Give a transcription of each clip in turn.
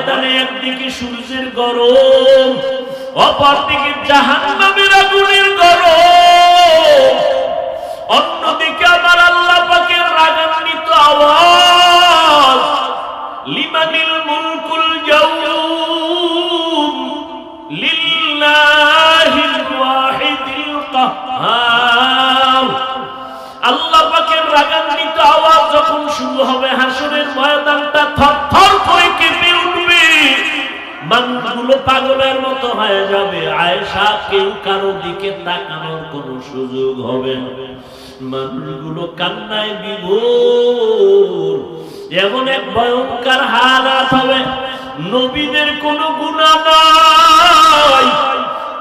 ময়দানে একদিকে সূর্যের গরম, অপরদিকে জাহান্নামের আগুনের গরম, অন্যদিকে আমার আল্লাহ পাকের রাগান্বিত আওয়াজ, লিমানিল মুলকুল ইয়াউম লিল্লাহিল ওয়াহিদিল কাহ্হার। আল্লাহ পাকের রাগান্বিত আওয়াজ যখন শুরু হবে, হাসরের ময়দানটা থরথর করে কেঁপে উঠবে, মানুষগুলো পাগলের মতো হয়ে যাবে। আয়েশা, কেউ কারো দিকে তাকানোর কোনো সুযোগ হবে না, মানুষগুলো কান্নায় বিভোর। এমন এক ভয়ঙ্কর হালাত হবে, নবীদের কোনো গুনাহ নাই,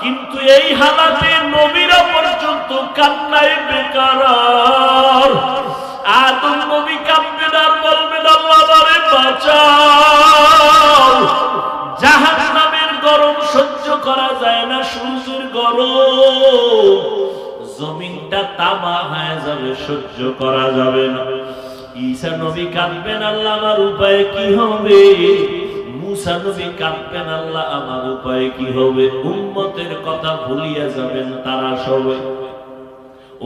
কিন্তু এই হালাতে নবীরা পর্যন্ত কান্নায় বেকারার। আদম নবী কাঁদবেন আর বলবেন, আল্লাহ আমারে বাঁচাও। জাহান্নামের গরম সহ্য করা যায় না, সূর্যের গরম, জমিনটা তামা হয়ে যাবে, সহ্য করা যাবে না। ঈসা নবী কাঁদবেন, আল্লাহ আমার উপায় কি হবে? মুসা নবী কাঁদবেন, আল্লাহ আমার উপায় কি হবে? উম্মতের কথা ভুলিয়া যাবেন তারা সবাই।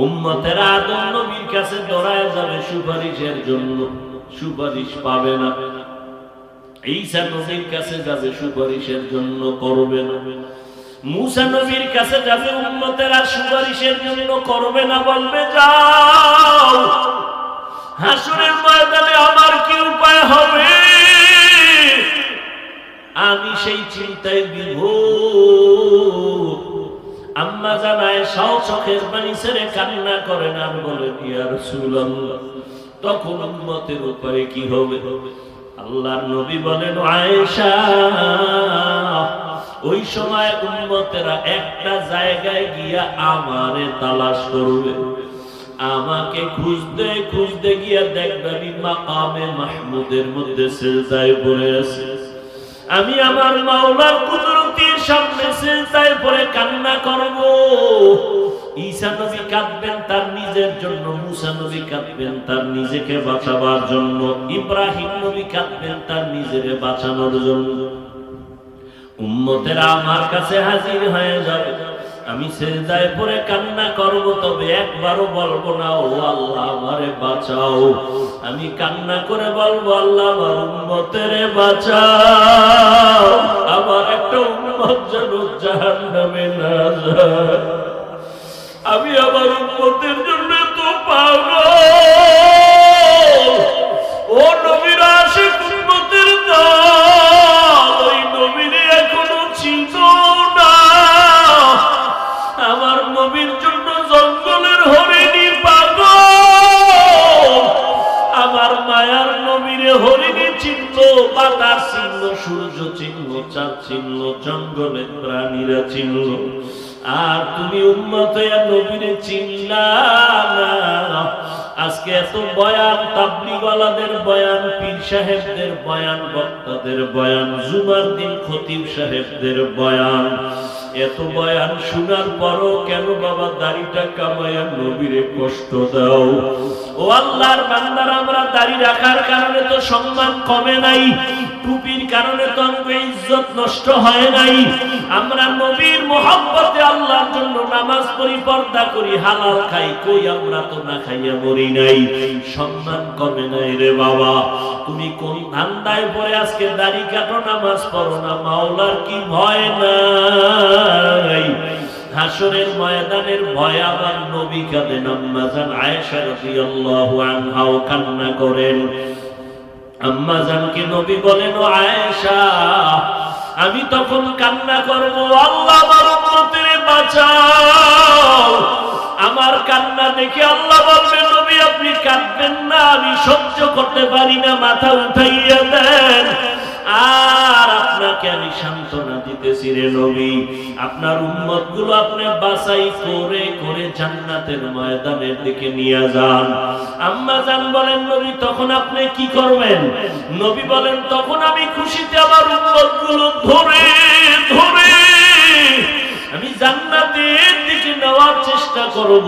উম্মতের আদম নবীর কাছে দৌড়ায় যাবে সুপারিশের জন্য, সুপারিশ পাবে না। ঈসা নবীর কাছে যাবে, সুপারিশের জন্য করবে না। মুসা নবীর কাছে যাবে, উম্মতেরা সুপারিশের জন্য করবে না, বলবে যাও, হাসরের ময়দানে আমার কি উপায় হবে? আমি সেই চিন্তায় বিভোর। আম্মা জানায় সব চোখের পানি ছেড়ে কান্না করেন আর বলেন, ইয়া রাসূলুল্লাহ, তখন উম্মতের উপায় কি হবে? আল্লাহর নবী বলেন, আয়েশা, ওই সময় উম্মতেরা একটা জায়গায় গিয়া আমারে তালাশ করবে, আমাকে খুঁজতে খুঁজতে গিয়া দেখবে আমি মাকামে মাহমুদের মধ্যে সিজদায় পড়ে আছি। আমি আমার মাওলার কুদরতের সামনে সিজদায় পড়ে কান্না করব। ঈসা নবী কাঁদবেন তার নিজের জন্য, মুসা নবী কাঁদবেন তার নিজেকে বাঁচাবার জন্য, ইব্রাহিম নবী কাঁদবেন তার নিজেকে বাঁচানোর জন্য। উম্মতেরা আমার কাছে হাজির হয়ে যাবে, আমি সিজদায় পড়ে কান্না করব, তবে একবারও বলবো না ও আল্লাহ আমারে বাঁচাও। আমি কান্না করে বলবো, আল্লাহ আমার উম্মতেরে বাঁচাও, আমার একটা উম্মত যেন জাহান্নামে না যায়। আমি আমার উম্মতের জন্য তো পাগল। ও নবীর আশিক উম্মতের দল, ওই নবীরে এখনো চিনত না। আমার নবীর জন্য জঙ্গলের হরিণী পাগল, আমার মায়ার নবীরে হরিণী চিনল, বাতাস চিনল, সূর্য চিনল, চাঁদ চিনল, জঙ্গলের প্রাণীরা চিনল, আর তুমি উম্মত হইয়া নবীরে চিনলা না। আজকে এত বয়ান, তাবলীগওয়ালাদের বয়ান, পীর সাহেবদের বয়ান, বক্তাদের বয়ান, জুমার দিন খতিব সাহেবদের বয়ান, এত বয়ান শোনার পরও কেন বাবা দাড়িটা কামাইয়া নবীরে কষ্ট দাও? ও আল্লাহর বান্দারা, আমরা দাড়ি রাখার কারণে তো সম্মান কমে নাই, টুপির কারণে তো আমাদের ইজ্জত নষ্ট হয় নাই। আমরা নবীর মহব্বতে আল্লাহর জন্য নামাজ পড়ি, পর্দা করি, হালাল খাই, কই আমরা তো না খাইয়া মরি নাই, সম্মান কমে নাই রে বাবা। তুমি কোন ধান্দায় পড়ে আজকে দাড়ি কাটো, নামাজ পড়ো না? মাওলার কি ভয় নাই? হাসরের ময়দানের ভয় আবার নবী কাঁদেন, আম্মা জান আয়েশা রাদিয়াল্লাহু আনহাও কান্না করেন। আম্মা জানকে নবী বলেন, ও আয়েশা, আমি তখন কান্না করব, আল্লাহ আমার উম্মতের বাঁচাও। আমার কান্না দেখে আল্লাহ বলবেন, নবী আপনি কাঁদবেন না, আমি সহ্য করতে পারি না, মাথা উঠাইয়া দেন। আর আপনাকে আমি সান্ত্বনা দিতেছি রে নবী, আপনার উম্মতগুলো আপনি বাছাই করে করে জান্নাতের ময়দানের দিকে নিয়ে যান। আম্মা জান বলেন, নবী তখন আপনি কি করবেন? নবী বলেন, তখন আমি খুশিতে আমার উম্মতগুলো ধরে ধরে আমি জান্নাতের দিকে নেওয়ার চেষ্টা করব।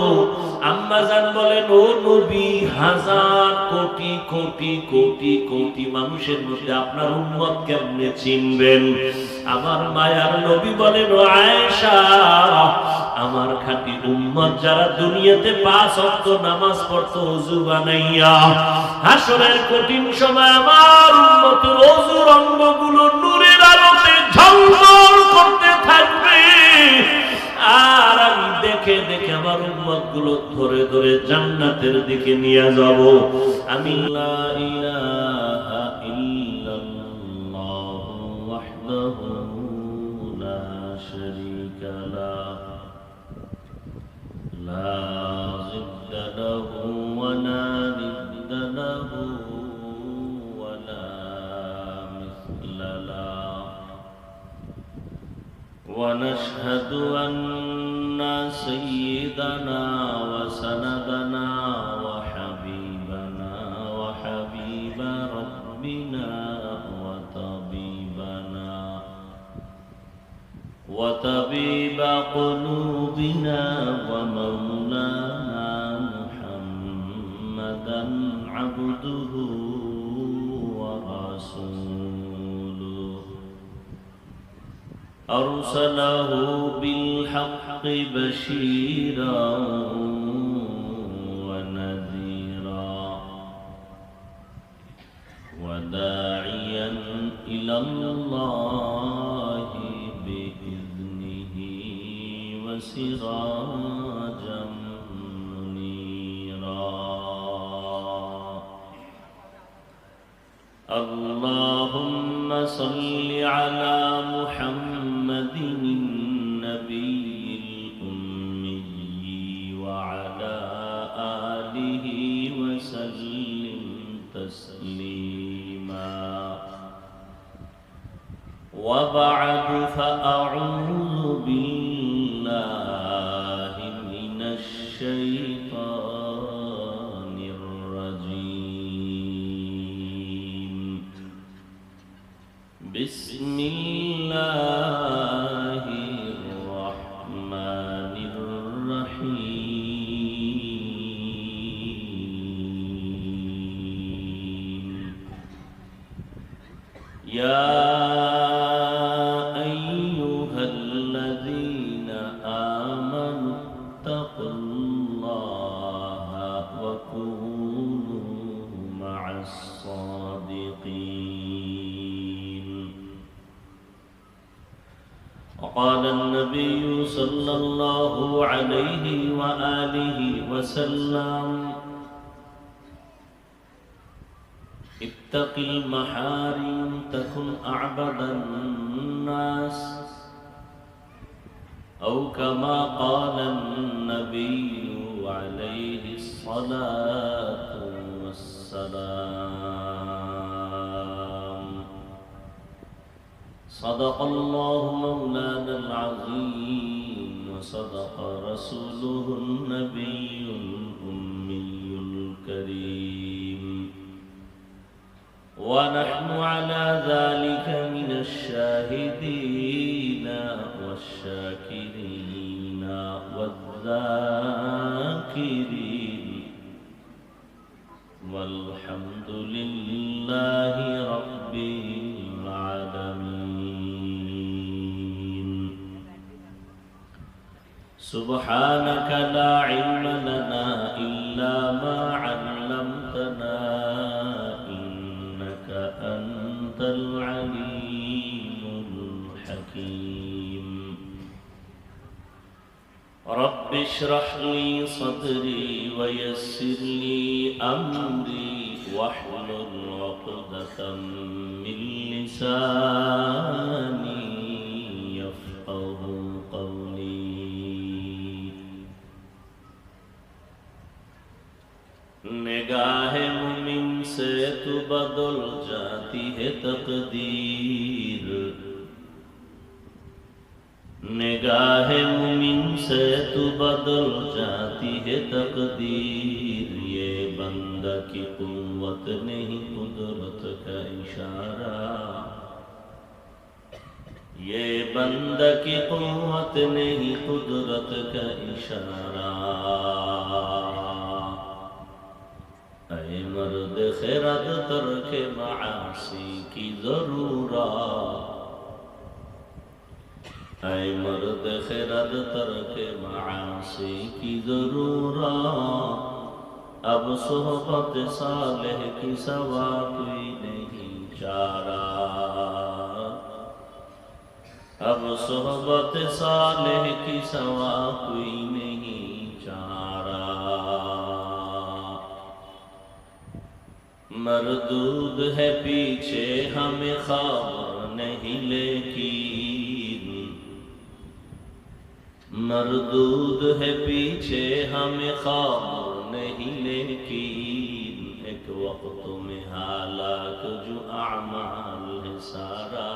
আম্মা জান বলেন, ও নবী, হাজার কোটি কোটি কোটি কোটি মানুষের মধ্যে আপনার উম্মত কেমনে চিনবেন? আমার মায়ার নবী বলেন, ও আয়েশা, আমার খাঁটি উম্মত যারা দুনিয়াতে 5 ওয়াক্ত নামাজ পড়তো ওযু বানাইয়া, হাসরের কঠিন সময় আমার উম্মতের ওযুর অঙ্গগুলো নূরের আলোতে ঝলমল করতে থাকবে। আর আমি দেখে দেখে আমার উম্মত গুলো ধরে ধরে জান্নাতের দিকে নিয়ে যাব। আমি লা ইলাহা ইল্লাল্লাহু ওয়াহদাহু লা শারীকা লাহু লা যিদ্দা লাহু ওয়া লা নিদ্দা লাহু ওয়া লা মিসলা লাহু ونشهد أن سيدنا وسندنا وحبيبنا وحبيب ربنا وطبيب قلوبنا ومولانا محمدا عبده ورسوله أرسله بالحق بشيرا ونذيرا وداعيا إلى الله بإذنه وسراجا منيرا. اللهم صل على محمد النبي الأمي وعلى آله وسلم تسليما. وبعد فأعوذ بالله من الشيطان الرجيم. بسم الله الرحمن الرحيم. يا أيها الذين آمنوا اتقوا الله وكونوا مع الصادقين. وقال النبي صلى الله عليه وآله وسلم: اتق المحارم تكن أعبد الناس، أو كما قال النبي عليه الصلاة والسلام. صدق الله مولانا العظيم وصدق رسوله النبي الأمي الكريم، ونحن على ذلك من الشاهدين والشاكرين والذاكرين، والحمد لله رب العالمين. سبحانك لا علم لنا إلا ما علمتنا أنت العليم الحكيم. رب اشرح لي صدري ويسر لي أمري واحلل عقدة من لساني يفقه قولي. निगाह मुमिन से तो बदल जाती है तकदीर, निगाह मुमिन से तो बदल जाती है तकदीर. ये बंदा की कुव्वत नहीं कुदरत का इशारा, ये बंदा की कुव्वत नहीं कुदरत का इशारा। ऐ मर्द खिरत तर्क मासी की जरूरत। ऐ मर्द खिरत तर्क मासी की जरूरत। अब सोहबत सालेह की सवा कोई नहीं चारा। अब सोहबत सालेह की सवा कोई नहीं चारा। मरदूद है पीछे हमें खबर नहीं लेकिन। मरदूद है पीछे हमें खबर नहीं लेकिन। एक वक्त में हालात जो आमाल है सारा।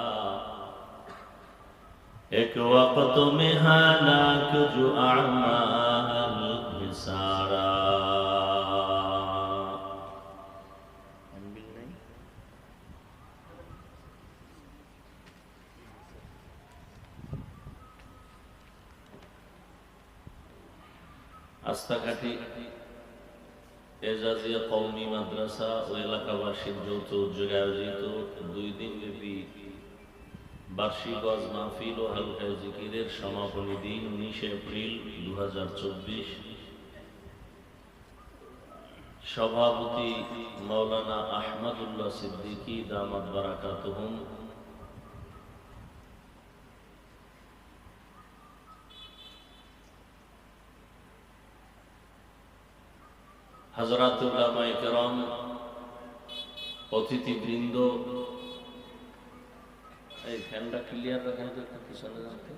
एक वक्त में हालात जो आमाल है सारा। আস্তাঘাটি এজাজিয়া কওমি মাদ্রাসা ও এলাকাবাসীর যৌথ উদ্যোগে আয়োজিত 2 দিনব্যাপী বার্ষিক ওয়াজ মাহফিল ও হালকা জিকিরের সমাপনী দিন 19 এপ্রিল 2024। সভাপতি মাওলানা আহমদুল্লাহ সিদ্দিকী দামাত বারাকাতুহুম। हजरत उलमाए किराम, अतिथिबृंद, फैनটা ক্লিয়ার রাখেন তো একটু পিছনে যাতে।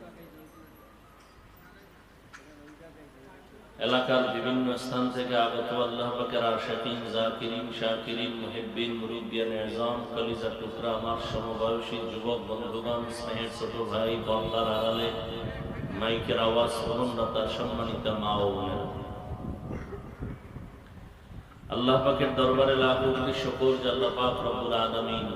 এলাকার বিভিন্ন স্থান থেকে আগত আল্লাহ পাকের আশিকিন, জাকিরিন, শাকিরিন, মুহিব্বিন, মুরিদিয়ান আযম, কলিজার টুকরা আমার সমবয়সী যুবক বন্ধুগণ, স্নেহের ছোট ভাই, পর্দার আড়ালে মাইকের আওয়াজ শ্রবণরতা সম্মানিত মা ও বোনেরা, আল্লাহ পাকের দরবারে লাখো কোটি শুকর যে আল্লাহ পাক রব্বুল আলামিন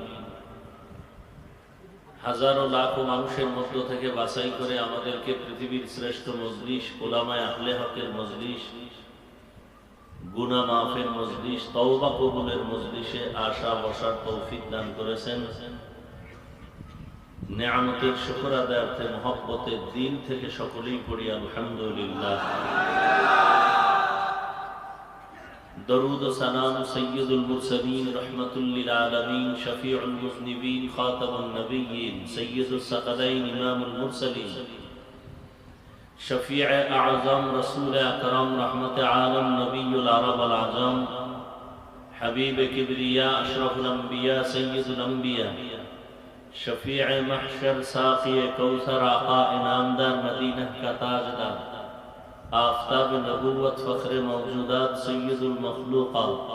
হাজারো লাখো মানুষের মধ্য থেকে বাছাই করে আমাদেরকে পৃথিবীর শ্রেষ্ঠ মজলিস, উলামায়ে আহলে হকের মজলিস, গুনাহ মাফের মজলিস, তওবা কবুলের মজলিসে আসা বসার তৌফিক দান করেছেন। নেয়ামতের শুকর আদায়ার্থে মহব্বতের দিল থেকে সকলেই পড়ি আলহামদুলিল্লাহ। दरूद सलाम सय्यदुल मुरसलीन रहमतुल लिल आलमीन शफीउल मुज़निबीन खातमुन नबिय्यीन सय्यदुस सकलैन इमामुल मुरसलीन शफीअ आज़म रसूल अकरम रहमत आलम नबियुल अरब वल आजम हबीब किबरिया अशरफुल अंबिया सय्यदुल अंबिया शफीअ महशर साक़ी कौसर आका इनामदार मदीना का ताजदार आफ़ताब नबुव्वत फ़ख्र मौजूदात सय्यदुल मखलूक़ात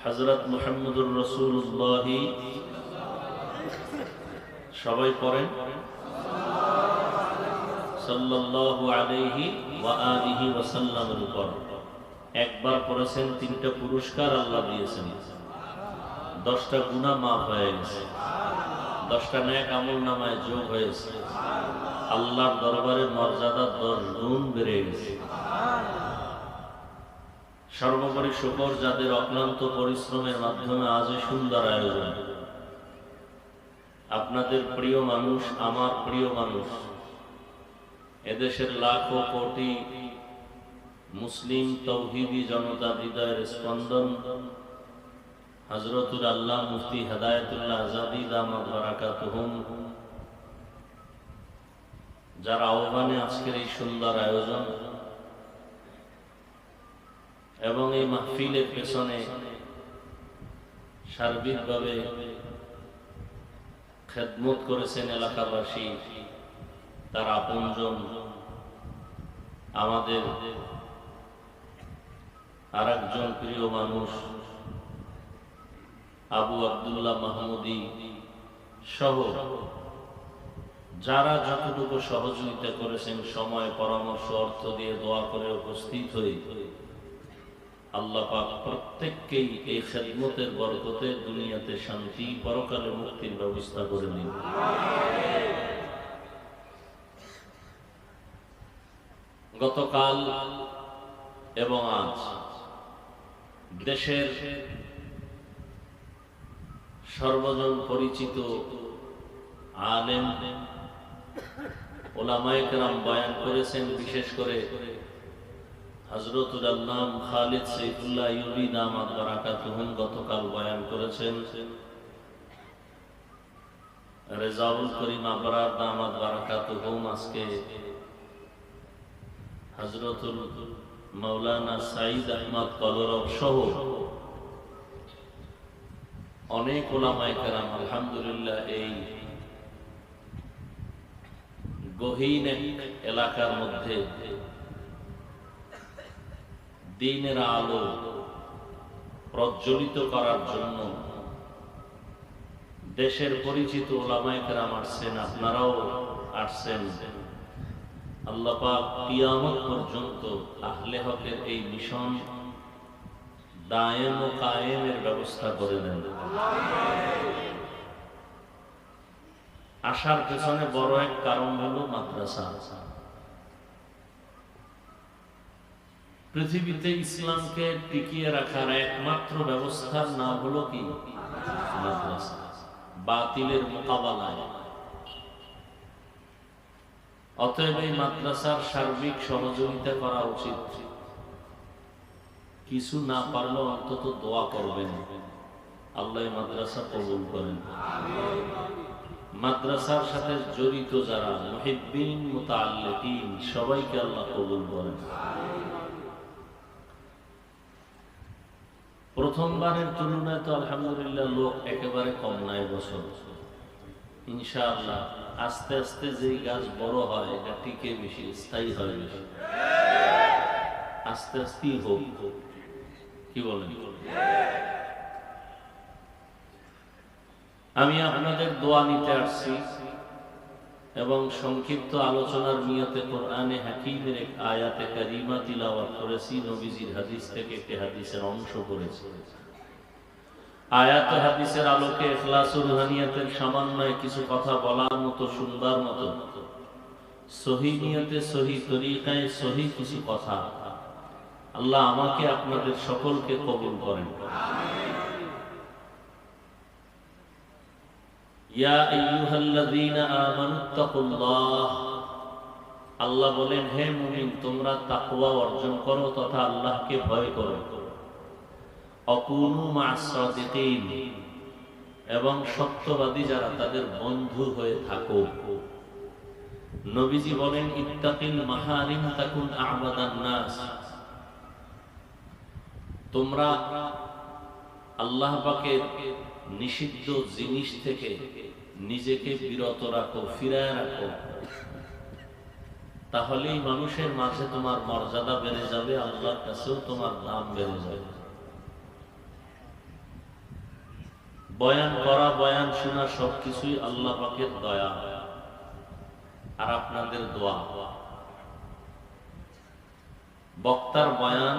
हज़रत मुहम्मदुर रसूलुल्लाह সবাই পড়েন সাল্লাল্লাহু আলাইহি ওয়া আলিহি ওয়া সাল্লামের উপর। একবার পড়েছেন 3টা পুরস্কার আল্লাহ দিয়েছেন, 10টা গুনাহ মাফ হয়ে গেছে, 10টা নেক আমল নামায় যোগ হয়েছে, আল্লাহর দরবারে মর্যাদা 10 গুণ বেড়ে গেছে। সর্বোপরি শুকর যাদের অক্লান্ত পরিশ্রমের মাধ্যমে আজ সুন্দর আয়োজন। আপনাদের প্রিয় মানুষ, আমার প্রিয় মানুষ, এদেশের লাখো কোটি মুসলিম তৌহিদি জনতা হৃদয়ের স্পন্দন হযরতুল আল্লাহ মুফতি হেদায়েতুল্লাহ আজাদি দামাত বারাকাতুহুম, যার আহ্বানে আজকের এই সুন্দর আয়োজন এবং এই মাহফিলের পেছনে সার্বিকভাবে খেদমত করেছেন এলাকাবাসী, তার আপনজন, আমাদের আরেকজন প্রিয় মানুষ আবু আব্দুল্লাহ মাহমুদি সহ যারা যতটুকু সহযোগিতা করেছেন, সময়, পরামর্শ, অর্থ দিয়ে দোয়া করে উপস্থিত হয়ে আল্লাহ পাক প্রত্যেককেই এই খেদমতের বরকতে দুনিয়াতে শান্তি, পরকালে মুক্তির ব্যবস্থা করে দিন। গতকাল এবং আজ দেশের সর্বজন পরিচিত আলেম ওলামায়ে কেরাম বয়ান করেছেন। বিশেষ করে হযরতুল আল্লাম খালিদ সাইফুল্লাহ আইয়ুবী দামাত বারাকাতুহুম গতকাল বয়ান করেছেন। রেজাউল করিম আবরার দামাত বারাকাতুহুম আজকে হযরতুল মাওলানা সাঈদ আহমদ কলরব সহ অনেক ওলামায়ে কেরাম আলহামদুলিল্লাহ এই গহীন এলাকার মধ্যে দ্বীনের আলো প্রজ্বলিত করার জন্য দেশের পরিচিত ওলামায়ে কেরাম আসছেন, আপনারাও আসছেন। আল্লাহ পাক কিয়ামত পর্যন্ত আহলে হকের এই মিশন দায়েম ও কায়েমের ব্যবস্থা করে দেন। আসার পেছনে বড় এক কারণ হলো মাদ্রাসা। পৃথিবীতে ইসলামকে টিকিয়ে রাখার একমাত্র ব্যবস্থার নাম হলো কি? মাদ্রাসা। বাতিলের মোকাবেলায় অতএব এই মাদ্রাসার সার্বিক সহযোগিতা করা উচিত। কিছু না পারলেও অন্তত দোয়া করবেন, আল্লাহ মাদ্রাসা কবুল করেন। মাদ্রাসার সাথে জড়িত যারা মুহিব্বিন মুতাআল্লিকিন সবাইকে আল্লাহ কবুল করেন। প্রথমবারের তুলনায় তো আলহামদুলিল্লাহ লোক একেবারে কম নাই বছর। ইনশাআল্লাহ আস্তে আস্তে যেই গাছ বড় হয় এটা টিকে বেশি, স্থায়ী হয় বেশি। আস্তে আস্তেই হোক, কি বলেন? আমি আপনাদের দোয়া নিতে আসছি এবং সংক্ষিপ্ত আলোচনার নিয়তে কোরআনে হাকিমের এক আয়াতে কারিমা তিলাওয়াত করেছি। নবীজির হাদিস থেকে একটি হাদিসের অংশ করেছি। আয়াত হাদিসের আলোকে ইখলাসুল রুহানিয়াতের সামান্য কিছু কথা বলার মতো, শুনবার মতো, সহিহ নিয়তে সহিহ তরিকায় সহিহ কিছু কথা আল্লাহ আমাকে আপনাদের সকলকে কবুল করেন। ইয়া আইয়ুহাল্লাযীনা আমানুত্তাকুল্লাহ, আল্লাহ বলেন হে মুমিন তোমরা তাকওয়া অর্জন করো তথা আল্লাহকে ভয় করো। অকুনু মা'আস সাদিকিন, এবং সত্যবাদী যারা তাদের বন্ধু হয়ে থাকো। নবীজি বলেন ইত্তাকিল মাহারিম তাকুন আ'বাদান নাস, তোমরা আল্লাহ পাকের নিষিদ্ধ জিনিস থেকে নিজেকে বিরত রাখো, ফিরায় রাখো, তাহলেই মানুষের মাঝে তোমার মর্যাদা বেড়ে যাবে, আল্লাহর কাছেও তোমার দাম বেড়ে যাবে। বয়ান করা, বয়ান শোনা সবকিছুই আল্লাহ পাকের দয়া আর আপনাদের দোয়া। বক্তার বয়ান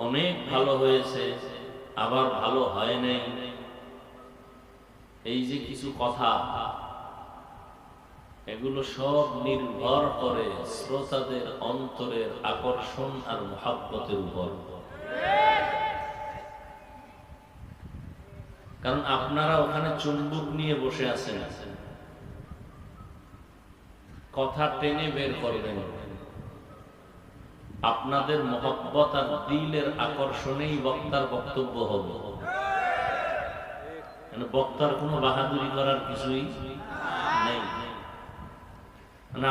অনেক ভালো হয়েছে, আবার ভালো হয় নাই, এই যে কিছু কথা, এগুলো সব নির্ভর করে শ্রোতাদের অন্তরের আকর্ষণ আর মুহাব্বতের উপর। কারণ আপনারা ওখানে চুম্বক নিয়ে বসে আছেন, কথা টেনে বের করবেন। আপনাদের মহব্বত আর দিলের আকর্ষণেই বক্তার বক্তব্য হবে। বক্তার কোনো বাহাদুরি করার কিছুই নেই।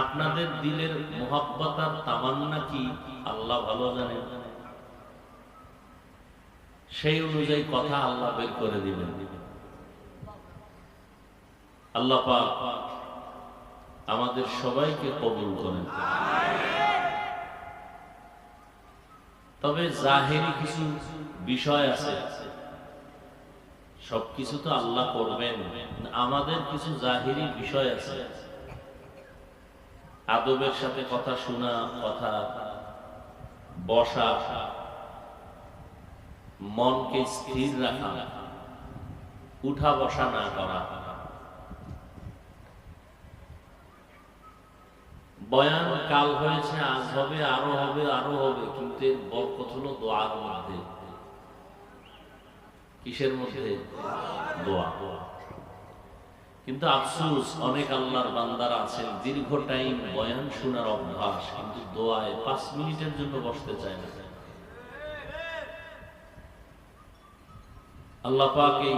আপনাদের দিলের মহব্বত আর তামান্না কি আল্লাহ ভালো জানেন। সেই অনুযায়ী কথা আল্লাহ বের করে দিবেন। আল্লাহ পাক আমাদের সবাইকে কবুল করেন। তবে জাহেরি কিছু বিষয় আছে, সবকিছু তো আল্লাহ করবেন, আমাদের কিছু জাহেরি বিষয় আছে। আদবের সাথে কথা শোনা, কথা বসা, মনকে স্থির রাখা, উঠা বসা না করা, বয়ান কাল হয়েছে, আজ হবে, আরো হবে, আরো হবে, কিন্তু এর বরকত হলো দোয়ার মধ্যে। কিসের মধ্যে? দোয়া। কিন্তু আফসোস, অনেক আল্লাহর বান্দারা আছেন দীর্ঘ টাইম বয়ান শোনার অভ্যাস, কিন্তু দোয়ায় 5 মিনিটের জন্য বসতে চায় না। আল্লাহ পাক এই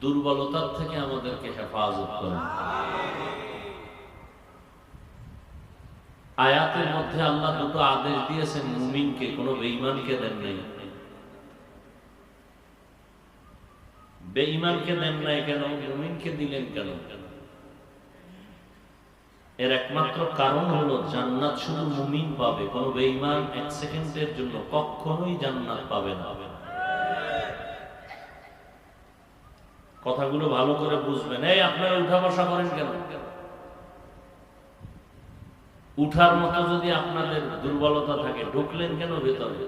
দুর্বলতার থেকে আমাদেরকে হেফাজত করেন। আয়াতের মধ্যে আল্লাহ দুটো আদেশ দিয়েছেন মুমিনকে, কোনো বেঈমানকে দেন নাই। বেঈমানকে দেন নাই কেন, মুমিনকে দিলেন কেন? এর একমাত্র কারণ হলো জান্নাত শুধু মুমিন পাবে, কোনো বেঈমান 1 সেকেন্ডের জন্য কখনোই জান্নাত পাবে না। কথাগুলো ভালো করে বুঝবেন। এই আপনারা উঠা বসা করেন কেন? উঠার মতো যদি আপনাদের দুর্বলতা থাকে, ঢুকলেন কেন ভেতরে?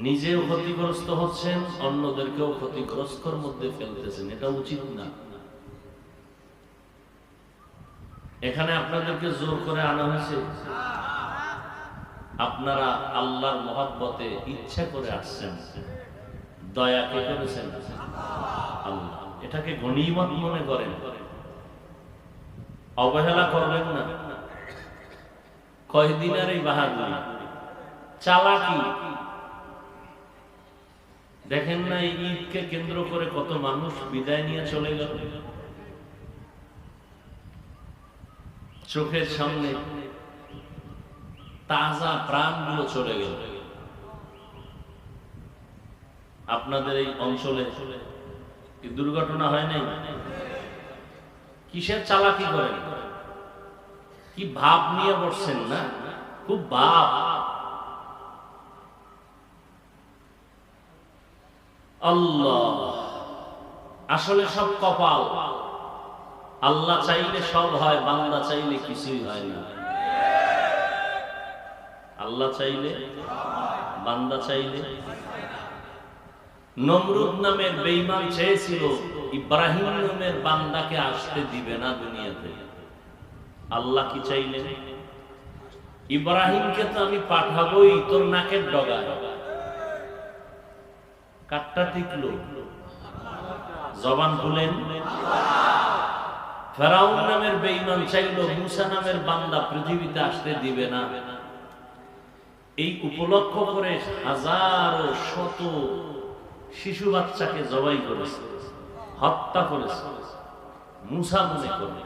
নিজেও ক্ষতিগ্রস্ত হচ্ছেন, অন্যদেরকেও ক্ষতিগ্রস্তর মধ্যে ফেলতেছেন, এটা উচিত না। এখানে আপনাদেরকে জোর করে আনা হয়েছে, আপনারা আল্লাহর মহব্বতে ইচ্ছা করে আসছেন, দয়া কে করেছেন? আল্লাহ। এটাকে গনিমত মনে করেন, অবহেলা করবেন না। কয়দিনের এই বাহাদুরি, চালাকি দেখেন না? এই ঈদকে কেন্দ্র করে কত মানুষ বিদায় নিয়ে চলে গেল, চোখের সামনে তাজা প্রাণগুলো চলে গেল। আপনাদের এই অঞ্চলে কি দুর্ঘটনা হয় নাই? কিসের চালাকি করেন? কি ভাব নিয়ে বসছেন না? খুব ভাব। আল্লাহ, আসলে সব কপাল। আল্লাহ চাইলে সব হয়, বান্দা চাইলে কিছুই হয় না। আল্লাহ চাইলে, বান্দা চাইলে। নমরুদ নামের বেঈমান চেয়েছিল ইব্রাহিম নামের বান্দাকে আসতে দিবে না দুনিয়াতে। আল্লাহ কি চাইলেন? ইব্রাহিমকে তো আমি পাঠাবোই তোর নাকের ডগায়। কাটটা টিকলো, জবান খুলেন। ফেরাউন নামের বেঈমান চাইল মুসা নামের বান্দা পৃথিবীতে আসতে দিবে না। এই উপলক্ষ করে হাজারো শত শিশু বাচ্চাকে জবাই করেছে, হত্যা করেছে মুসা মনে করে।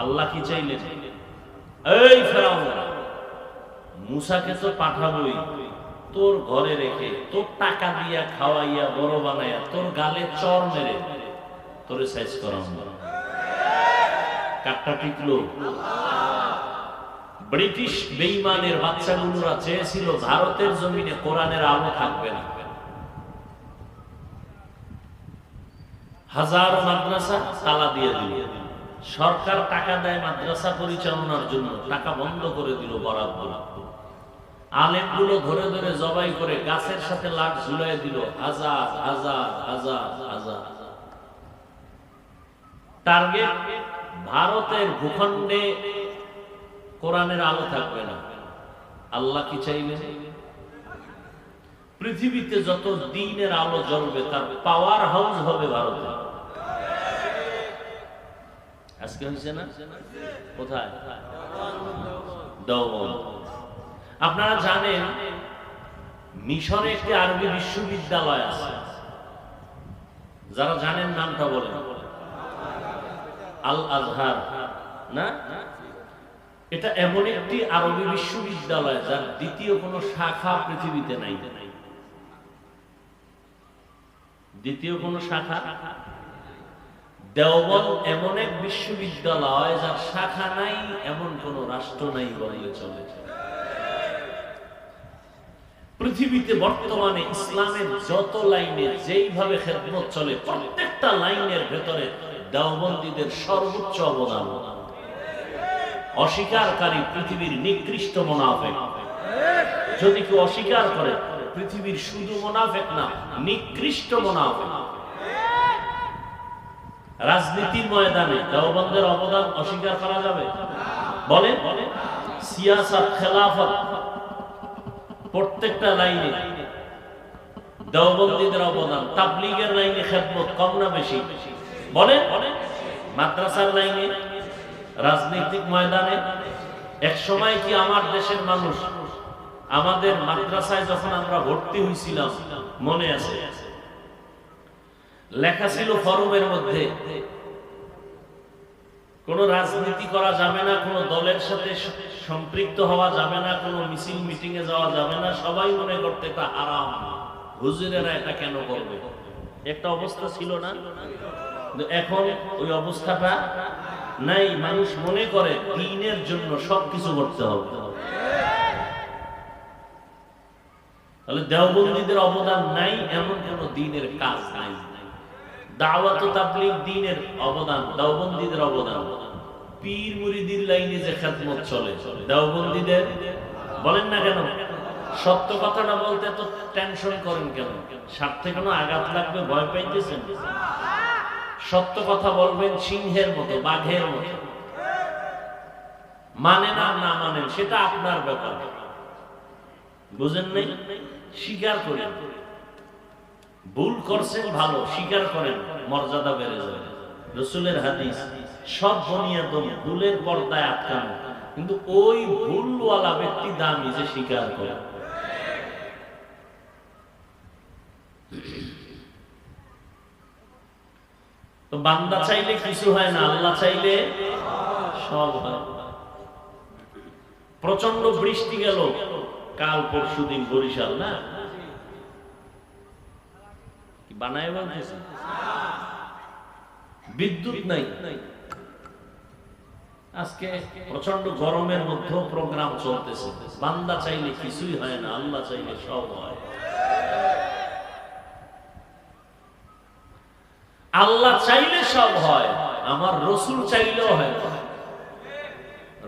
আল্লাহ কি চাইলেন? এই ফেরাউন, মুসাকে তো পাঠাবই, তোর ঘরে রেখে, তোর টাকা দিয়া খাওয়াইয়া বড় বানাইয়া, তোর গালে চর মেরে তোরে সাইজ করা। কাটটা টিকলো। ব্রিটিশ বেঈমানের বাচ্চাগুলোরা চেয়েছিল ভারতের জমিনে কোরআনের আলো থাকবে না। হাজারো মাদ্রাসা তালা দিয়ে দিল। সরকার টাকা দেয় মাদ্রাসা পরিচালনার জন্য, টাকা বন্ধ করে দিল বরাদ্দ। আলেমগুলো ধরে ধরে জবাই করে গাছের সাথে লাশ ঝুলাই দিল, হাজার হাজার হাজার হাজার। টার্গেট ভারতের ভূখণ্ডে কোরআনের আলো থাকবে না। আল্লাহ কি চাইলেন? পৃথিবীতে যত দ্বীনের আলো জ্বলবে তার পাওয়ার হাউস হবে ভারতে। আজকে হয়েছে না? কোথায়? দেওবন্দ। আপনারা জানেন মিশরে একটি আরবি বিশ্ববিদ্যালয় আছে, যারা জানেন নামটা বলেন। আল আজহার না? এটা এমন একটি আরবি বিশ্ববিদ্যালয় যার দ্বিতীয় কোনো শাখা পৃথিবীতে নাই। দ্বিতীয় কোনো শাখা। দেওবন্দ এমন এক বিশ্ববিদ্যালয় যার শাখা নাই, এমন কোন রাষ্ট্র নাই বললে চলে। পৃথিবীতে বর্তমানে ইসলামের যত লাইনে যেইভাবে খেদমত চলে, প্রত্যেকটা লাইনের ভেতরে দেওবন্দীদের সর্বোচ্চ অবদান। অস্বীকারী পৃথিবীর নিকৃষ্ট মুনাফিক। যদি কেউ অস্বীকার করে, পৃথিবীর শুধু মুনাফিক না, নিকৃষ্ট মুনাফিক। রাজনীতির ময়দানে দেওবন্দের অবদান অস্বীকার করা যাবে? বলেন, সিয়াসাত, খেলাফত, প্রত্যেকটা লাইনে দেওবন্দীদের অবদান। তাবলীগের লাইনে খেদমত কম না বেশি? বলেন। মাদ্রাসার লাইনে, রাজনৈতিক ময়দানে। এক সময় কি আমার দেশের মানুষ, আমাদের মাদ্রাসায় যখন আমরা ভর্তি হয়েছিলাম, মনে আছে, লেখা ছিল ফরমের মধ্যে কোন রাজনীতি করা যাবে না, কোন দলের সাথে সম্পৃক্ত হওয়া যাবে না, কোন মিছিল মিটিং এ যাওয়া যাবে না। সবাই মনে করতে এটা হারাম, হুজুরেরা এটা কেন করবে? একটা অবস্থা ছিল না? এখন ওই অবস্থাটা নাই। মানুষ মনে করে দ্বীনের জন্য সবকিছু করতে হবে। তাহলে দেওবন্দীদের অবদান নাই এমন কোন দ্বীনের কাজ নাই। দাওয়াত ও তাবলীগ দ্বীনের অবদান, দেওবন্দীদের অবদান। পীর মুরিদির লাইনে যে খেদমত চলে, দেওবন্দীদের। বলেন না কেন? সত্য কথাটা বলতে তো টেনশন করেন কেন? স্বার্থে কোনো আঘাত লাগবে ভয় পাইতেছেন? সত্য কথা বলবেন সিংহের মতো, বাঘের মতো। মানেন আর না মানেন সেটা আপনার ব্যাপার। বুঝেন নাই? স্বীকার করেন, ভুল করছেন ভালো, স্বীকার করেন, মর্যাদা বেড়ে যাবে। রাসূলের হাদিস, সব বুনিয়াদম ভুলের পর্দায় আটকানো, কিন্তু ওই ভুলওয়ালা ব্যক্তি দামি যে স্বীকার করে। তো বান্দা চাইলে কিছু হয় না, আল্লাহ চাইলে সব হয়। প্রচন্ড বৃষ্টি গেল কাল পরশুদিন বরিশাল, না বানায় বলতেছে, বিদ্যুৎ নাই। আজকে প্রচন্ড গরমের মধ্যে প্রোগ্রাম চলতেছে। বান্দা চাইলে কিছুই হয় না, আল্লাহ চাইলে সব হয়। আল্লাহ চাইলে সব হয়, আমার রসুল চাইলেও হয়।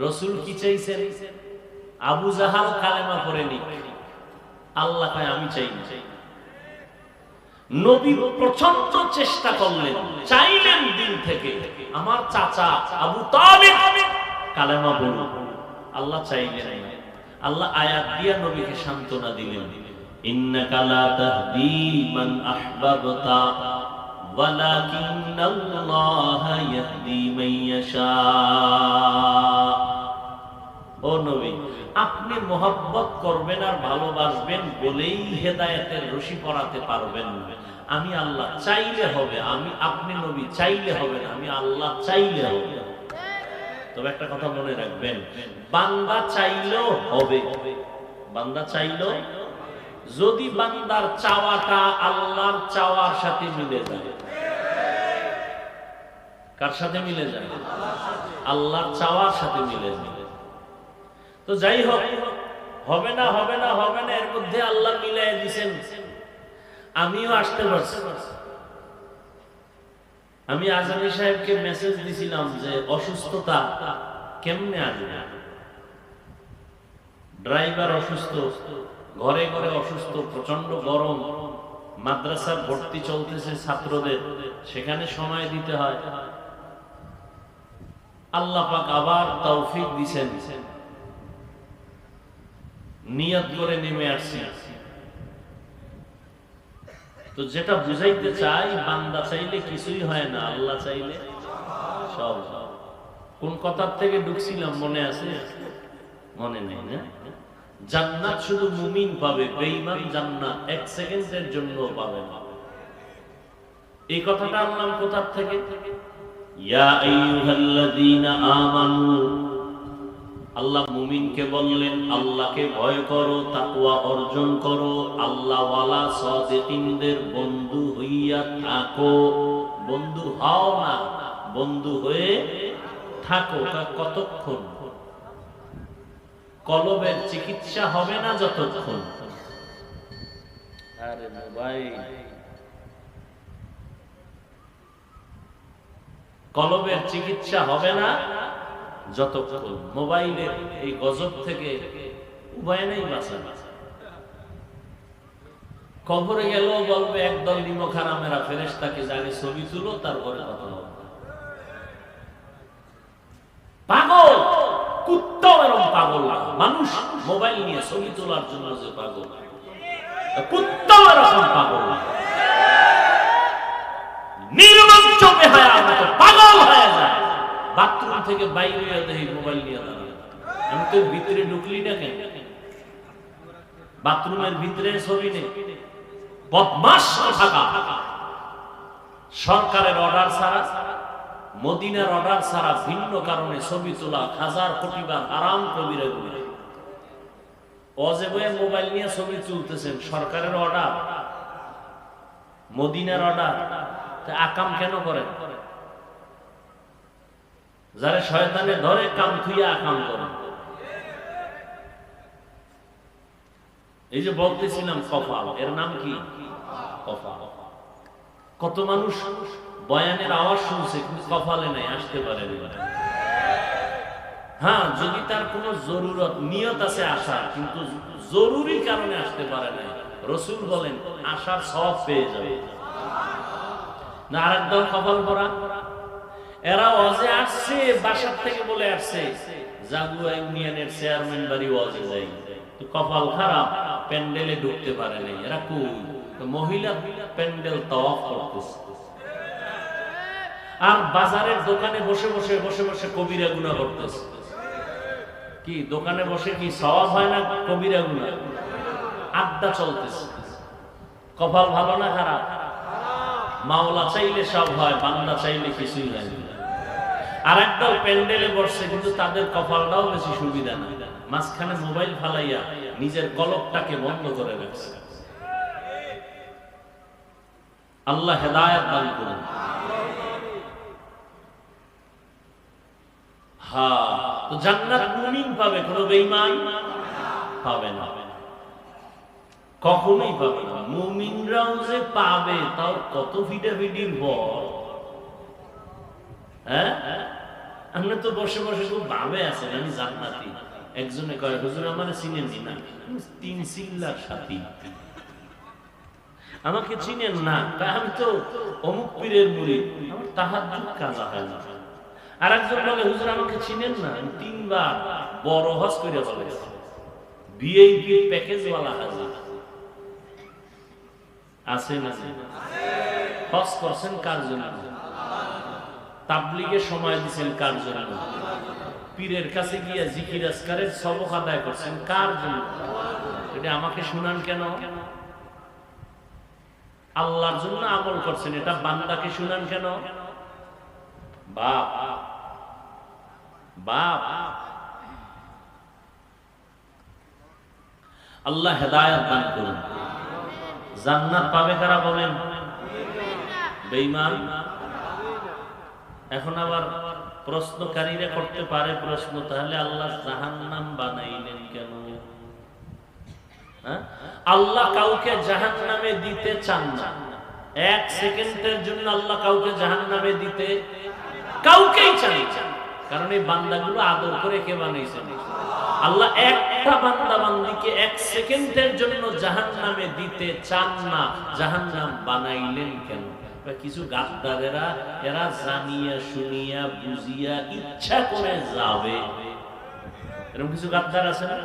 রসুল কি চাইছেন? আবু জাহাল কালেমা পড়েনি, আল্লাহ কয় আমি চাই না। নবী প্রচন্ড চেষ্টা করলেন, চাইলেন দিন থেকে আমার চাচা আবু তালিব কালেমা বলুন, আল্লাহ চাইলেন না। আল্লাহ আয়াত দিয়া নবীকে সান্ত্বনা দিলেন, ইন্নাকা লা তাহদি মান আহবাবতা ওয়ালাকিন্নাল্লাহা ইয়াহদি মান ইয়াশা। ও নবী, আপনি মহব্বত করবেন আর ভালোবাসবেন বলেই হেদায়েতের রশি পরাতে পারবেন না। আমি আল্লাহ চাইলে হবে, আপনি নবী চাইলে হবে না, আমি আল্লাহ চাইলে হবে। তবে একটা কথা মনে রাখবেন, বান্দা চাইলেও হবে। বান্দা চাইলেও, যদি বান্দার চাওয়াটা আল্লাহর চাওয়ার সাথে মিলে যায়। কার সাথে মিলে যায়? আল্লাহর চাওয়ার সাথে মিলে যায়। তো যাই হোক, হবে না হবে না হবে না, এর মধ্যে আল্লাহ মিলাই দিয়েছেন। আমিও আসতে পারছি। আমি আজানি সাহেবকে মেসেজ দিছিলাম যে অসুস্থতা কেমনে আসবে। ড্রাইভার অসুস্থ, ঘরে ঘরে অসুস্থ, প্রচন্ড গরম, মাদ্রাসার ভর্তি চলতেছে ছাত্রদের, সেখানে সময় দিতে হয়। আল্লাহ পাক আবার তৌফিক দিয়েছেন, নিয়ত করে নেমে আসছি। তো যেটা বুঝাইতে চাই, বান্দা চাইলে কিছুই হয় না, আল্লাহ চাইলে সব। কোন কথার থেকে ঢুকছিলাম মনে আছে? মনে নেই না? জান্নাত শুধু মুমিন পাবে, বেঈমান জান্নাত এক সেকেন্ডের জন্য পাবে না। এই কথাটা আনলাম কোথার থেকে? ইয়া আইয়ুহাল্লাযীনা আমানু, আল্লাহ মুমিনকে বললেন আল্লাহকে ভয় করো, তাকওয়া অর্জন করো, আল্লাহওয়ালা সাদিকিনদের বন্ধু হইয়া থাকো। বন্ধু হও না, বন্ধু হয়ে থাকো। কতক্ষণ? কলবের চিকিৎসা হবে না যতক্ষণ। আরে মোবাইল, কলবের চিকিৎসা হবে না যতক্ষণ। মোবাইলের এই গজব থেকে উপায় নেই বাঁচা। কবরে গেলেও বলবে একদল নিমক হারামেরা ফেরেশতাকে জানি ছবি তুলো, তারপরে কথা হবে। কুত্তাও এরকম পাগল না। মানুষ মোবাইল নিয়ে ছবি তোলার জন্য যে পাগল, কুত্তাও এরকম পাগল না। নির্লজ্জ বেহায়ার মতো পাগল হয়ে যায়। বাথরুম থেকে বাইরে হয়ে দেখি মোবাইল নিয়ে দাঁড়ায়। আমি তো ভিতরে ঢুকলি না কেন? বাথরুমের ভিতরে ছবি নেই। বদমাশ থাকা। সরকারের অর্ডার ছাড়া, মদিনার অর্ডার ছাড়া ভিন্ন কারণে ছবি তোলা 1000 কোটি বার হারাম কবিরা গুনাহ। অজেবে মোবাইল নিয়ে ছবি তুলতেছেন, সরকারের অর্ডার, মদিনার অর্ডার, আকাম কেন করেন? যারা শয়তানে ধরে কাম থুইয়া আকাম করেন। এই যে বলতেছিলাম কপাল, এর নাম কি? কপাল। কত মানুষ বয়ানের আওয়াজ শুনছে কিন্তু কপালে নাই, আসতে পারে না। হ্যাঁ, যদি তার কোন জরুরত নিয়ত আছে আসার, কিন্তু জরুরি কারণে আসতে পারে না, রাসূল বলেন আসার সওয়াব পেয়ে যাবে। না আরেকদম কপাল পরা, এরা ওয়াজে আসছে, বাসার থেকে বলে আসছে জাগুয়া ইউনিয়নের চেয়ারম্যান বাড়ি ওয়াজে যাই, তো কপাল খারাপ, প্যান্ডেলে ঢুকতে পারে নাই। এরা কই? মহিলা প্যান্ডেল তাওয়াফ করতেছে। আর বাজারের দোকানে বসে বসে বসে বসে কবিরা গুনাহ করতেছে। কি দোকানে বসে কি সওয়াব হয় না? কবিরা গুনাহ, আড্ডা চলতেছে। কপাল ভালো না খারাপ? মাওলা চাইলে সব হয়, বান্দা চাইলে কিছুই হয় না। আর একদল প্যান্ডেলে বসছে, কিন্তু তাদের কপালটাও বেশি সুবিধা না। মাঝখানে মোবাইল ফালাইয়া নিজের কলবটাকে বন্ধ করে রাখছে। আল্লাহ হেদায়েত দান করুন। হ্যাঁ, তো জান্নাত মুমিন পাবে, কোনো বেঈমান পাবে না, কখনোই পাবে না। মুমিনরাও যে পাবে তাও কত ভিটাভিটির পর। হ্যাঁ, আমরা তো বসে বসে খুব ভাবে আছেন আমি জান্নাতি। একজনে কয় হুজুর আমার চিনেন না, 3 চিল্লার সাথী, আমাকে চিনেন না, আমি তো অমুক পীরের মুরিদ, আমার তাহাজ্জুদ কাজা হয় না। আর একজন বলে হুজুর আমাকে চিনেন না, 3 বার বড় হজ করে বলে ভিআইপি প্যাকেজ ওয়ালা হাজির আছে না? হজ করছেন কার জন্য? তাবলীগে সময় দিয়েছেন কার জন্য? পীরের কাছে গিয়া জিকির আজকারের সবক আদায় করছেন কার জন্য? এটা আমাকে শুনান কেন? আল্লাহর জন্য আমল করছেন, এটা বান্দাকে শুনান কেন? বাপ বাপ আল্লাহ হেদায়েত দান করুন। জান্নাত পাবে কারা বলেন? বেঈমান। এখন আবার প্রশ্নকারীরা করতে পারে প্রশ্ন, তাহলে আল্লাহ জাহান্নাম বানাইলেন কেন? আল্লাহ কাউকে জাহান্নামে দিতে চান না। 1 সেকেন্ডের জন্য আল্লাহ কাউকে জাহান্নামে দিতে কাউকেই চান না। কারণ এই বান্দাগুলো আদর করে কে বানাইছেন? আল্লাহ একটা বান্দা বান্দিকে 1 সেকেন্ডের জন্য জাহান্নামে দিতে চান না। জাহান্নাম বানাইলেন কেন? কিছু গাদ্দারেরা, এরা জানিয়া শুনিয়া বুঝিয়া ইচ্ছা করে যাবে। এরকম কিছু গাদ্দার আছে না?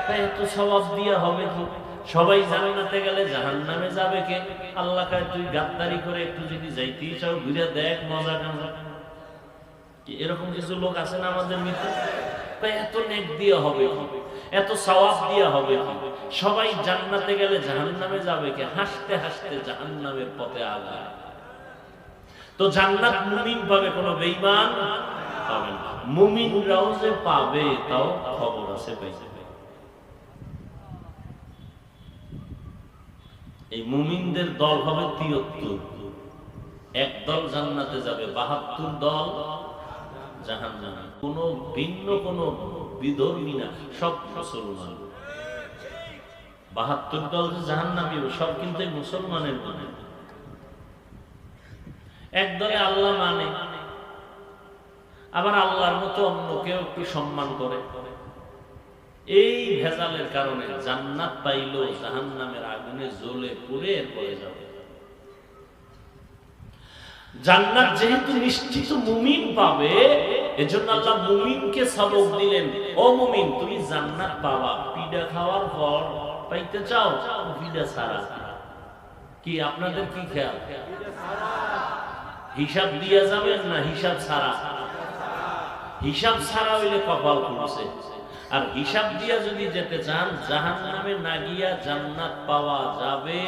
তাই এত সওয়াব দিয়া হবে কি? সবাই জান্নাতে গেলে জাহান্নামে যাবে কে? আল্লাহ কয় তুই গাদ্দারি করে একটু যদি যাইতেই চাও ঘুরে দেখ মজা কেমন। এরকম কিছু লোক আছে না আমাদের ভিতরে? তাই এত নেক দিয়ে হবে কি? এত সওয়াব দিয়ে হবে কি? সবাই জান্নাতে গেলে জাহান্নামে যাবে কে? হাসতে হাসতে জাহান্নামের পথে আগায়। তো জান্নাত মুমিন পাবে, কোনো বেঈমান পাবে না। মুমিনরাও যে পাবে তাও খবর আছে ভাই। এই মুমিনদের দল হবে 73। এক দল জান্নাতে যাবে, 72 দল জাহান্নামে। কোনো ভিন্ন কোনো বিধর্মী না, সব মুসলমান। 72 দল যে জাহান্নামী সব কিন্তু মুসলমানের মানে। এক দলে আল্লাহ মানে, আবার আল্লাহর মতো অন্য কেউ একটু সম্মান করে। এই ভেজালের কারণে জান্নাত পাইলেও জাহান্নামের আগুনে জ্বলে পুড়ে এরপরে যাবে। জান্নাত যেহেতু নিশ্চিত মুমিন পাবে, এজন্য আল্লাহ মুমিনকে সবক দিলেন, ও মুমিন তুমি জান্নাত পাবা, পিঠা খাওয়ার পর পাইতে চাও পিঠা ছাড়া। কি আপনাদের কি খেয়াল? হিসাব দিয়ে যাবেন না হিসাব ছাড়া? হিসাব ছাড়া হইলে কপাল খুলছে। আর হিসাব দিয়া যদি যেতে চান জাহান্নামে না গিয়া জান্নাত পাওয়া যাবে।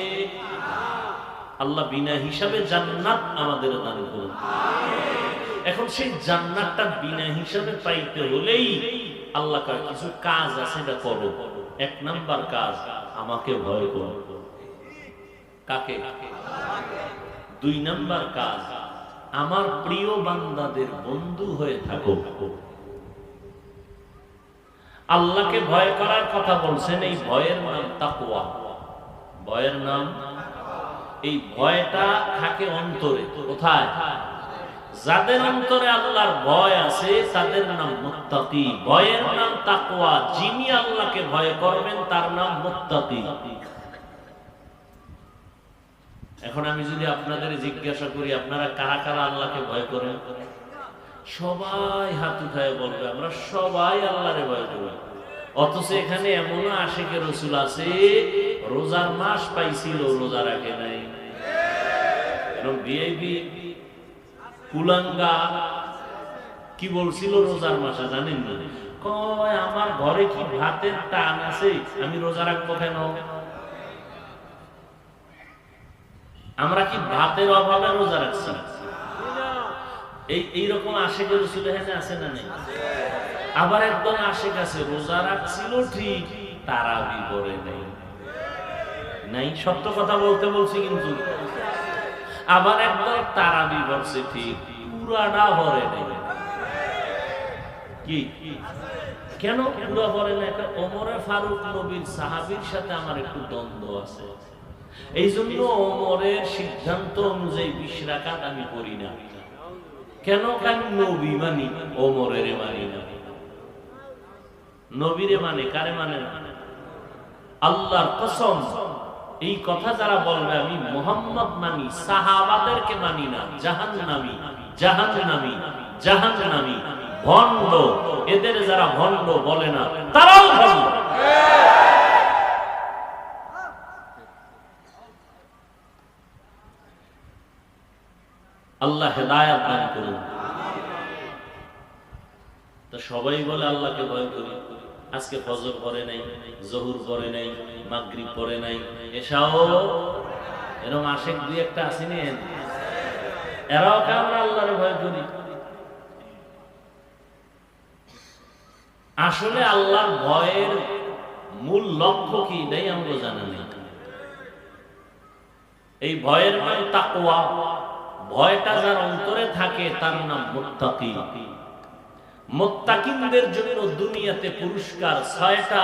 আল্লাহ বিনা হিসাবে জান্নাত আমাদের দান করুন। এখন সেই জান্নাতটা বিনা হিসাবে পাইতে হলেই আল্লাহ কার কিছু কাজ আছে, এটা করো। এক নাম্বার কাজ, আমাকে ভয় করো। কাকে? দুই নাম্বার কাজ, আমার প্রিয় বান্দাদের বন্ধু হয়ে থাকো। আল্লাহকে ভয় করার কথা বলছেন, এই ভয়ের নাম তাকওয়া। ভয়ের নাম, এই ভয়টা থাকে অন্তরে। কোথায়? যাদের অন্তরে আল্লাহর ভয় আছে তাদের নাম মুত্তাকি। ভয়ের নাম তাকওয়া। যিনি আল্লাহকে ভয় করবেন তার নাম মুত্তাকি। এখন আমি যদি আপনাদের জিজ্ঞাসা করি আপনারা কারা কারা আল্লাহকে ভয় করেন, সবাই হাত উঠায় বলবে আমরা সবাই আল্লাহরে ভয় করি। অথচ এখানে এমন আশিকে রাসূল আছে রোজার মাস পাইছিল, রোজা রাখে নাই। এরকম ভিআইপি কুলাঙ্গা কি বলছিল রোজার মাসে জানেন না? কয় আমার ঘরে কি ভাতের টান আছে, আমি রোজা রাখবো কেন? আমরা কি ভাতের অভাবে রোজা রাখছি? এইরকম আশিকে রাসূল আছে না নেই? আবার একদম আশিক আছে রোজা রাখছিল ঠিক, তারাবি পড়ে নাই। সত্য কথা বলতে বলছি কিন্তু। আবার একদম তারাবি পড়ছে ঠিক, পুরাটা পড়ে নাই। কি কেন পুরা পড়ে না? একটা ওমরে ফারুক নবীর সাহাবীর সাথে আমার একটু দ্বন্দ্ব আছে, এই জন্য ওমরের সিদ্ধান্ত অনুযায়ী 20 রাকাত আমি পড়ি না। কেন? আমি নবী মানি, ওমরের মানি না। নবীরে মানে, কারে মানে না? আল্লাহর কসম, এই কথা যারা বলবে আমি মুহাম্মদ মানি, সাহাবাদেরকে মানি না, জাহান্নামী জাহান্নামী জাহান্নামী ভণ্ড। এদের যারা ভণ্ড বলে না তারাও ভণ্ড। আল্লাহ হেদায়েত দান করুন। তো সবাই বলে আল্লাহকে ভয় করি, আজকে ফজর পড়ে নাই, জোহর পড়ে নাই, মাগরিব পড়ে নাই, এশাও এরকম আশিক দুই একটা আসেনি, এরাও আমরা আল্লাহর ভয় করি। আসলে আল্লাহর ভয়ের মূল লক্ষ্য কি এটাই আমরা জানা নেই। এই ভয়ের নাম তাকওয়া। ভয়টা যার অন্তরে থাকে তার নাম মুত্তাকি। মুত্তাকিনদের জন্য দুনিয়াতে পুরস্কার 6টা,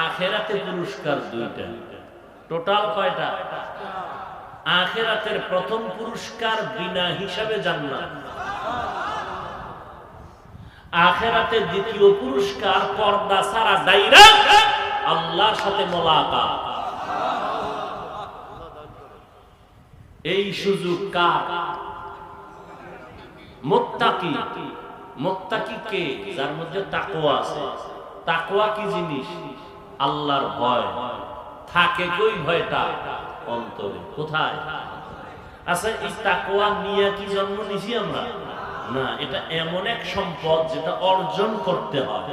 আখিরাতে পুরস্কার 2টা। টোটাল কয়টা? আখিরাতের প্রথম পুরস্কার বিনা হিসাবে জান্নাত। আখিরাতে দ্বিতীয় পুরস্কার পর্দা ছাড়া ডাইরেক্ট আল্লাহর সাথে মোলাকাত। এই সুযোগ কার? মুত্তাকি। মুত্তাকি কে? যার মধ্যে তাকওয়া আছে। তাকওয়া কি জিনিস? আল্লাহর ভয়। থাকে কই ভয়টা? অন্তরে। কোথায়? আচ্ছা, এই তাকওয়া নিয়ে কি জন্ম নিছি আমরা? না, এটা এমন এক সম্পদ যেটা অর্জন করতে হয়,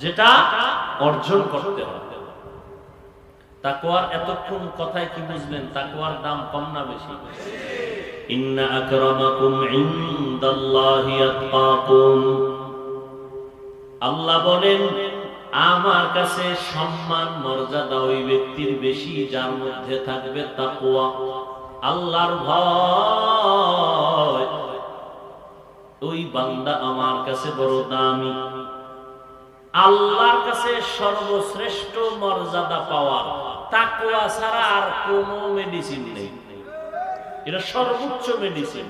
যেটা অর্জন করতে হয়। তাকওয়ার এতক্ষণ কথায় কি বুঝলেন? তাকওয়ার দাম কম না বেশি? ইন্না আকরামাকুম ইনদাল্লাহি আতকাকুম। আল্লাহ বলেন আমার কাছে সম্মান মর্যাদা ওই ব্যক্তির বেশি যার মধ্যে থাকবে তাকওয়া, আল্লাহর ভয়। ওই বান্দা আমার কাছে বড় দামি। আল্লাহর কাছে সর্বশ্রেষ্ঠ মর্যাদা পাওয়ার তাকওয়া ছাড়া আর কোনো মেডিসিন নেই। এটা সর্বোচ্চ মেডিসিন।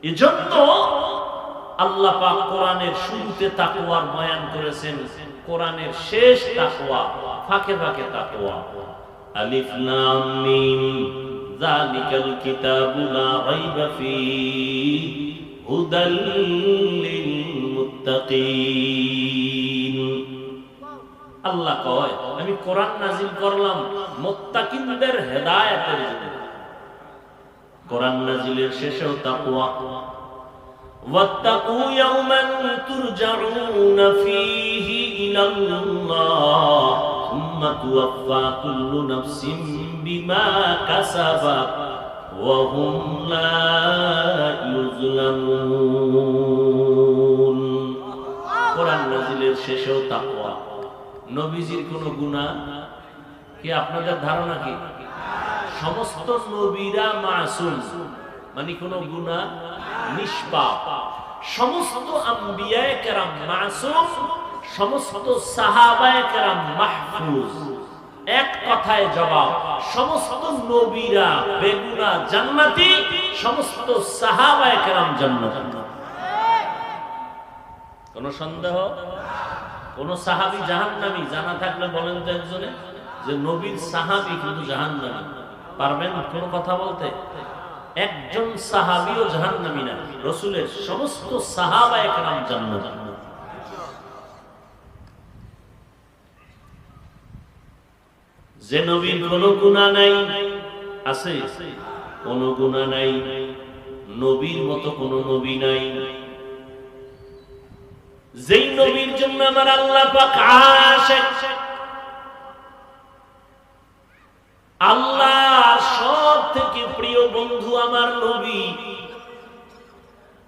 এজন্য আল্লাহ পাক কোরআনের শুরুতে তাকওয়ার বয়ান করেছেন, কোরআনের শেষ তাকওয়া, ফাঁকে ফাঁকে তাকওয়া। আলিফ লাম মিম যালিকাল কিতাবু লা রাইবা ফীহি হুদাল লিল للمتقين আল্লাহ কয় আমি কোরআন নাযিল করলাম মুত্তাকিনদের হেদায়েতের জন্য। কোরআন নাযিলের শেষেও তাকওয়া ওয়াত্তাকু ইয়াওমান তুরজাউনা ফীহি ইলাল্লাহ সুম্মা তুওয়াফা কুল্লু নাফসিন বিমা কাসাবাত ওয়া হুম লা ইউযলামুন। কোরআন নাযিলের শেষেও তাকওয়া। নবীজির কোনো গুনাহ কি আপনাদের ধারণা কি? সমস্ত নবীরা মাসুম, মানে কোনো গুনাহ নিষ্পাপ। সমস্ত আম্বিয়ায়ে কেরাম মাসুম, সমস্ত সাহাবায়ে কেরাম মাহফুজ। এক কথায় জবাব, সমস্ত নবীরা বেগুনাহ জান্নাতি, সমস্ত সাহাবায়ে কেরাম জান্নাতি। কোনো সন্দেহ? কোন সাহাবী জাহান্নামী জানা থাকলে বলেন তো একজনে যে নবীর সাহাবী কিন্তু জাহান্নামী। পারবেন কোন কথা বলতে? একজন সাহাবীও জাহান্নামী না, রাসূলের সমস্ত সাহাবায়ে কেরাম জান্নাতি। যে নবীর কোনো গুনাহ নাই, আছে কোনো গুনাহ নাই, নবীর মতো কোনো নবী নাই। যেই নবীর জন্য আমার আল্লাহ পাক আশিক, আল্লাহর সব থেকে প্রিয় বন্ধু আমার নবী।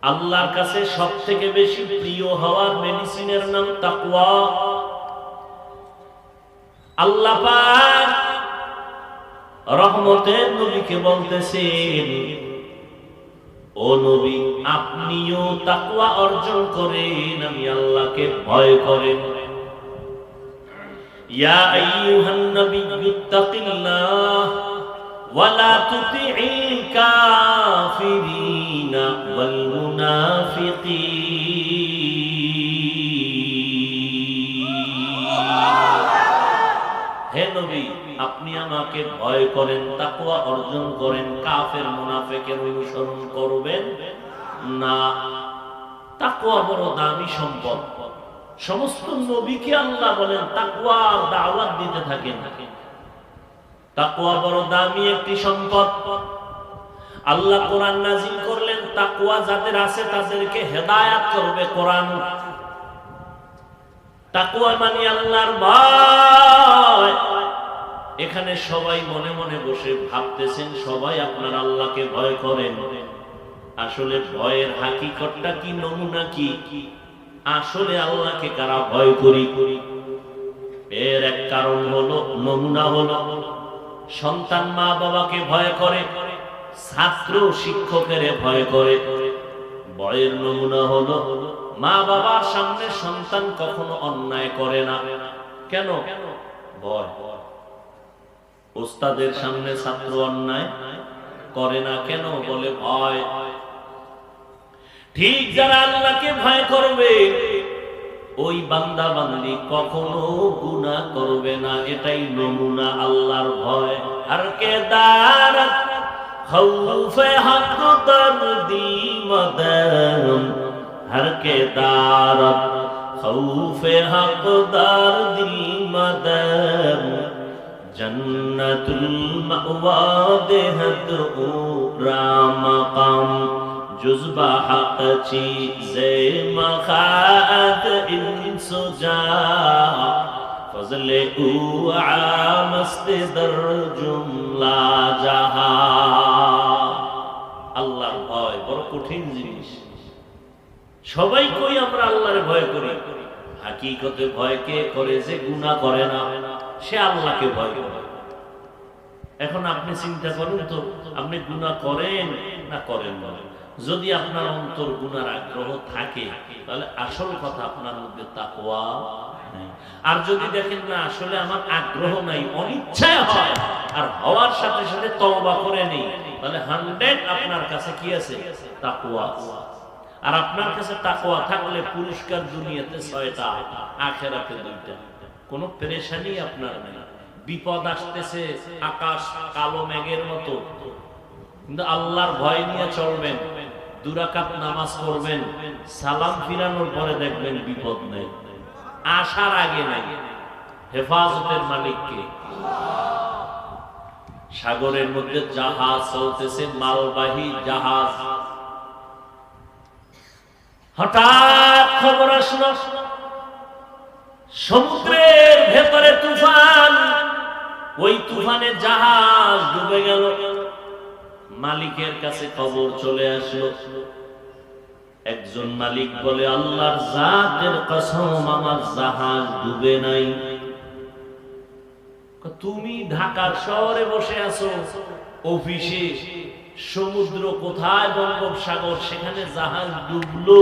আল্লাহর কাছে সব থেকে বেশি প্রিয় হওয়ার মেডিসিনের নাম তাকওয়া। আল্লাহ পাক রহমতের নবীকে বলতেছেন, ও নবী আপনিও তাকওয়া অর্জন করেন, আমি আল্লাহকে ভয় করেন। ইয়া আইয়ুহান নাবিয়্যুত্তাকিল্লাহ ওয়া লা তুতি'ল কাফিরিনা ওয়াল মুনাফিকিন। হে নবী আপনি আমাকে ভয় করেন, তাকওয়া অর্জন করেন, কাফের মুনাফিকের অনুসরণ করবেন না। তাকওয়া বড় দামি সম্পদ। সমস্ত নবীকে আল্লাহ বলেন তাকওয়ার দাওয়াত দিতে থাকেন। তাকওয়া বড় দামি একটি সম্পদ। আল্লাহ কোরআন নাযিল করলেন, তাকওয়া যাদের আছে তাদেরকে হেদায়েত করবে কোরআন। তাকওয়া মানে আল্লাহর ভয়। এখানে সবাই মনে মনে বসে ভাবতেছেন সবাই আপনার আল্লাহকে ভয় করেন। আসলে ভয়ের হাকিকতটা কি, নমুনা কি? আসলে আল্লাহকে কারা ভয় করি? এর এক কারণ হলো, নমুনা হলো সন্তান মা বাবাকে ভয় করে, ছাত্র শিক্ষকের ভয় করে। ভয়ের নমুনা হলো মা বাবার সামনে সন্তান কখনো অন্যায় করে না। কেন? ভয়। ওস্তাদের সামনে ছাত্র অন্যায় করে না কেন? বলে ভয়। ঠিক যারা আল্লাহকে ভয় করবে ওই বান্দা বান্দি কখনো গুনাহ করবে না। এটাই নমুনা আল্লাহর ভয়। আর কে দারাত খৌফে হক দরদি মদম, হর কে দারাত খৌফে হক দরদি মদম, জন্নতুল মাওয়া দেহত উরা মাকাম, জুজবা হক চীজে মখাত ইনসুজা, ফজলে উ আমস্ত দর জুমলা জাহা। আল্লাহর ভয় বড় কঠিন জিনিস। সবাই কই আমরা আল্লাহর ভয় করি, হাকিকতে ভয় কে করে? যে গুনাহ করে না সে আল্লাহকে ভয় করে। এখন আপনি চিন্তা করুন তো, আপনি গুনাহ করেন না করেন না? যদি আপনার অন্তর গুনার আগ্রহ থাকে তাহলে আসল কথা আপনার মধ্যে তাকওয়া নাই। আর যদি দেখেন না আসলে আমার আগ্রহ নাই, অনিচ্ছায় হয়, আর হওয়ার সাথে সাথে তওবা করে নেই, তাহলে 100 আপনার কাছে কি আছে? তাকওয়া। আর আপনার কাছে তাকওয়া থাকলে পুরস্কার দুনিয়াতে 6টা, আখিরাতে 2টা। কোনো পেরেশানি আপনার নেই। বিপদ আসতেছে আকাশ কালো মেঘের মতো, কিন্তু আল্লাহর ভয় নিয়ে চলবেন। দুরাকাত নামাজ পড়বেন, সালাম ফিরানোর পরে দেখবেন বিপদ নেই, আসার আগে নাই। হেফাজতের মালিককে। সাগরের মধ্যে জাহাজ চলতেছে, মালবাহী জাহাজ। হঠাৎ খবর আসলো সমুদ্রের ভেতরে তুফান, ওই তুফানে জাহাজ ডুবে গেল। মালিকের কাছে খবর চলে আসলো। একজন মালিক বলে, আল্লাহর জাতের কসম, আমার জাহাজ ডুবে নাই। তুমি ঢাকার শহরে বসে আছো অফিসে, সমুদ্র কোথায় বঙ্গোপসাগর, সেখানে জাহাজ ডুবলো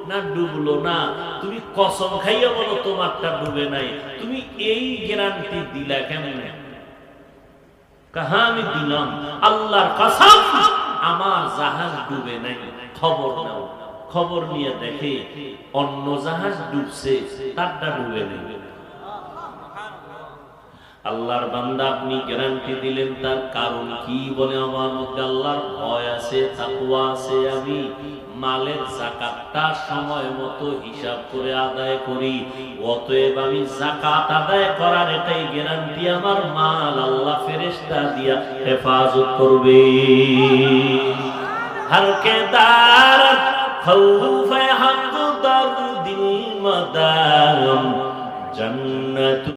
না ডুবলো না, তুমি কসম খাইয়া বলো তোমারটা ডুবে নাই, তুমি এই গ্যারান্টি দিলা কেমনে? কাহা আমি দিলাম আল্লাহর কসম, আমার জাহাজ ডুবে নাই। খবর নাও। খবর নিয়ে দেখে অন্য জাহাজ ডুবছে, তারটা ডুবে নেই। আল্লাহর বান্দা, আপনি গ্যারান্টি দিলেন, তার কারণ কি? বলে, আমার মধ্যে আল্লাহর ভয় আছে, তাকওয়া আছে, আমি মালের যাকাতটা সময় মতো হিসাব করে আদায় করি, অতএব আমি যাকাত আদায় করার এটাই গ্যারান্টি, আমার মাল আল্লাহ ফেরেশতা দিয়া হেফাজত করবে। হরকে দার খৌফে হক দর দিল মদাম জান্নাত